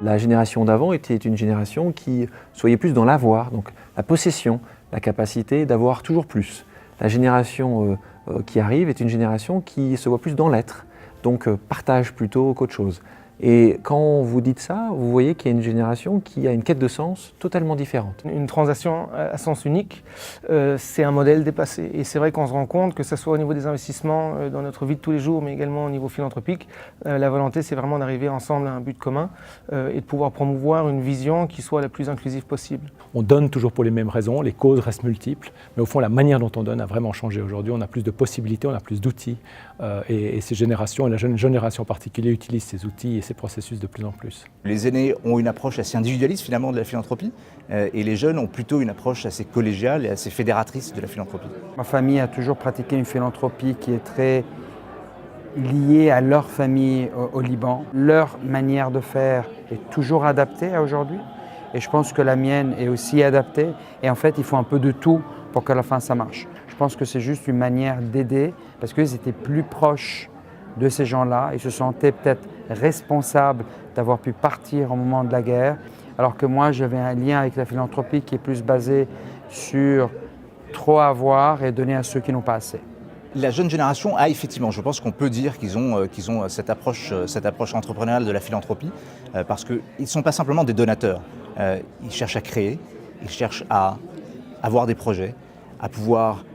La génération d'avant était une génération qui soyait plus dans l'avoir, donc la possession, la capacité d'avoir toujours plus. La génération qui arrive est une génération qui se voit plus dans l'être, donc partage plutôt qu'autre chose. Et quand vous dites ça, vous voyez qu'il y a une génération qui a une quête de sens totalement différente. Une transaction à sens unique, c'est un modèle dépassé. Et c'est vrai qu'on se rend compte que ce soit au niveau des investissements dans notre vie de tous les jours, mais également au niveau philanthropique, la volonté c'est vraiment d'arriver ensemble à un but commun et de pouvoir promouvoir une vision qui soit la plus inclusive possible. On donne toujours pour les mêmes raisons, les causes restent multiples, mais au fond la manière dont on donne a vraiment changé aujourd'hui. On a plus de possibilités, on a plus d'outils et ces générations, et la jeune génération en particulier, utilise ces outils et ces processus de plus en plus. Les aînés ont une approche assez individualiste finalement de la philanthropie et les jeunes ont plutôt une approche assez collégiale et assez fédératrice de la philanthropie. Ma famille a toujours pratiqué une philanthropie qui est très liée à leur famille au Liban. Leur manière de faire est toujours adaptée à aujourd'hui et je pense que la mienne est aussi adaptée et en fait il faut un peu de tout pour qu'à la fin ça marche. Je pense que c'est juste une manière d'aider parce qu'ils étaient plus proches de ces gens-là. Ils se sentaient peut-être responsables d'avoir pu partir au moment de la guerre, alors que moi j'avais un lien avec la philanthropie qui est plus basé sur trop avoir et donner à ceux qui n'ont pas assez. La jeune génération a effectivement, je pense qu'on peut dire qu'ils ont cette approche entrepreneuriale de la philanthropie parce qu'ils ne sont pas simplement des donateurs. Ils cherchent à créer, ils cherchent à avoir des projets, à pouvoir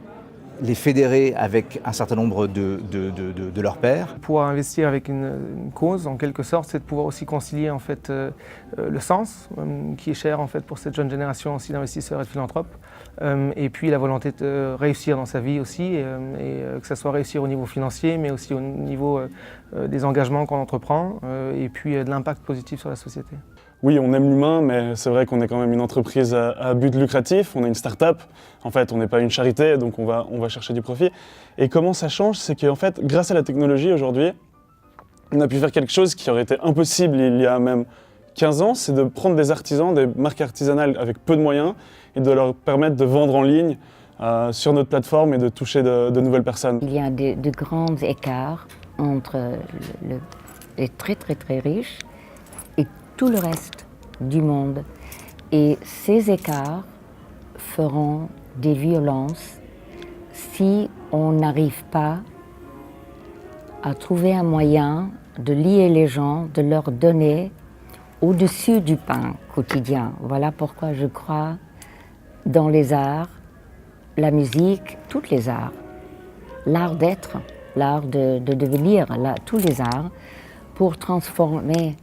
les fédérer avec un certain nombre de leurs pairs. Pouvoir investir avec une cause, en quelque sorte, c'est de pouvoir aussi concilier en fait, le sens, qui est cher en fait, pour cette jeune génération aussi d'investisseurs et de philanthropes, et puis la volonté de réussir dans sa vie aussi, et que ce soit réussir au niveau financier, mais aussi au niveau des engagements qu'on entreprend, et puis de l'impact positif sur la société. Oui, on aime l'humain, mais c'est vrai qu'on est quand même une entreprise à but lucratif, on est une start-up. En fait, on n'est pas une charité, donc on va chercher du profit. Et comment ça change, c'est qu'en fait, grâce à la technologie aujourd'hui, on a pu faire quelque chose qui aurait été impossible il y a même 15 ans, c'est de prendre des artisans, des marques artisanales avec peu de moyens et de leur permettre de vendre en ligne sur notre plateforme et de toucher de nouvelles personnes. Il y a de grands écarts entre les très riches et tout le reste du monde. Et ces écarts feront des violences si on n'arrive pas à trouver un moyen de lier les gens, de leur donner au-dessus du pain quotidien. Voilà pourquoi je crois dans les arts, la musique, tous les arts, l'art d'être, l'art de devenir, tous les arts, pour transformer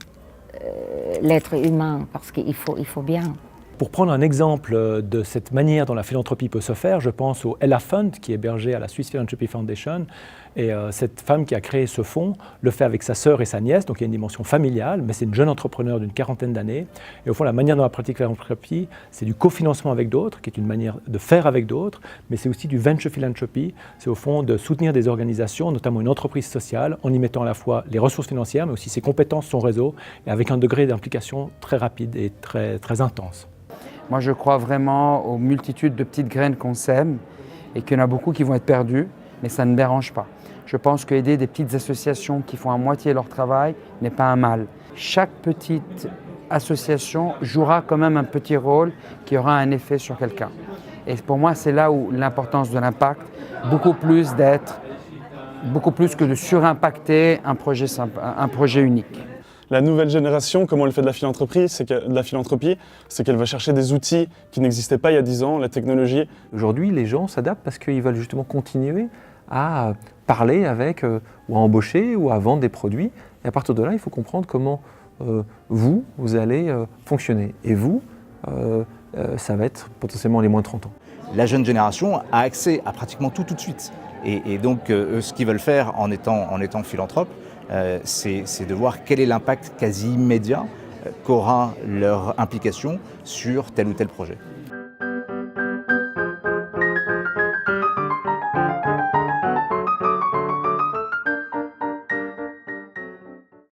l'être humain, parce qu'il faut bien. Pour prendre un exemple de cette manière dont la philanthropie peut se faire, je pense au Ella Fund qui est hébergé à la Swiss Philanthropy Foundation. Et cette femme qui a créé ce fonds le fait avec sa sœur et sa nièce, donc il y a une dimension familiale, mais c'est une jeune entrepreneur d'une quarantaine d'années. Et au fond, la manière dont elle pratique la philanthropie, c'est du cofinancement avec d'autres, qui est une manière de faire avec d'autres, mais c'est aussi du venture philanthropy, c'est au fond de soutenir des organisations, notamment une entreprise sociale, en y mettant à la fois les ressources financières, mais aussi ses compétences, son réseau, et avec un degré d'implication très rapide et très intense. Moi, je crois vraiment aux multitudes de petites graines qu'on sème et qu'il y en a beaucoup qui vont être perdues, mais ça ne me dérange pas. Je pense qu'aider des petites associations qui font à moitié leur travail n'est pas un mal. Chaque petite association jouera quand même un petit rôle qui aura un effet sur quelqu'un. Et pour moi, c'est là où l'importance de l'impact, beaucoup plus que de surimpacter un projet unique. La nouvelle génération, comment elle fait de la philanthropie, c'est qu'elle va chercher des outils qui n'existaient pas il y a 10 ans, la technologie. Aujourd'hui, les gens s'adaptent parce qu'ils veulent justement continuer à parler avec, ou à embaucher, ou à vendre des produits. Et à partir de là, il faut comprendre comment vous allez fonctionner. Et vous, ça va être potentiellement les moins de 30 ans. La jeune génération a accès à pratiquement tout de suite. Et donc, ce qu'ils veulent faire en étant philanthrope, c'est de voir quel est l'impact quasi immédiat qu'aura leur implication sur tel ou tel projet.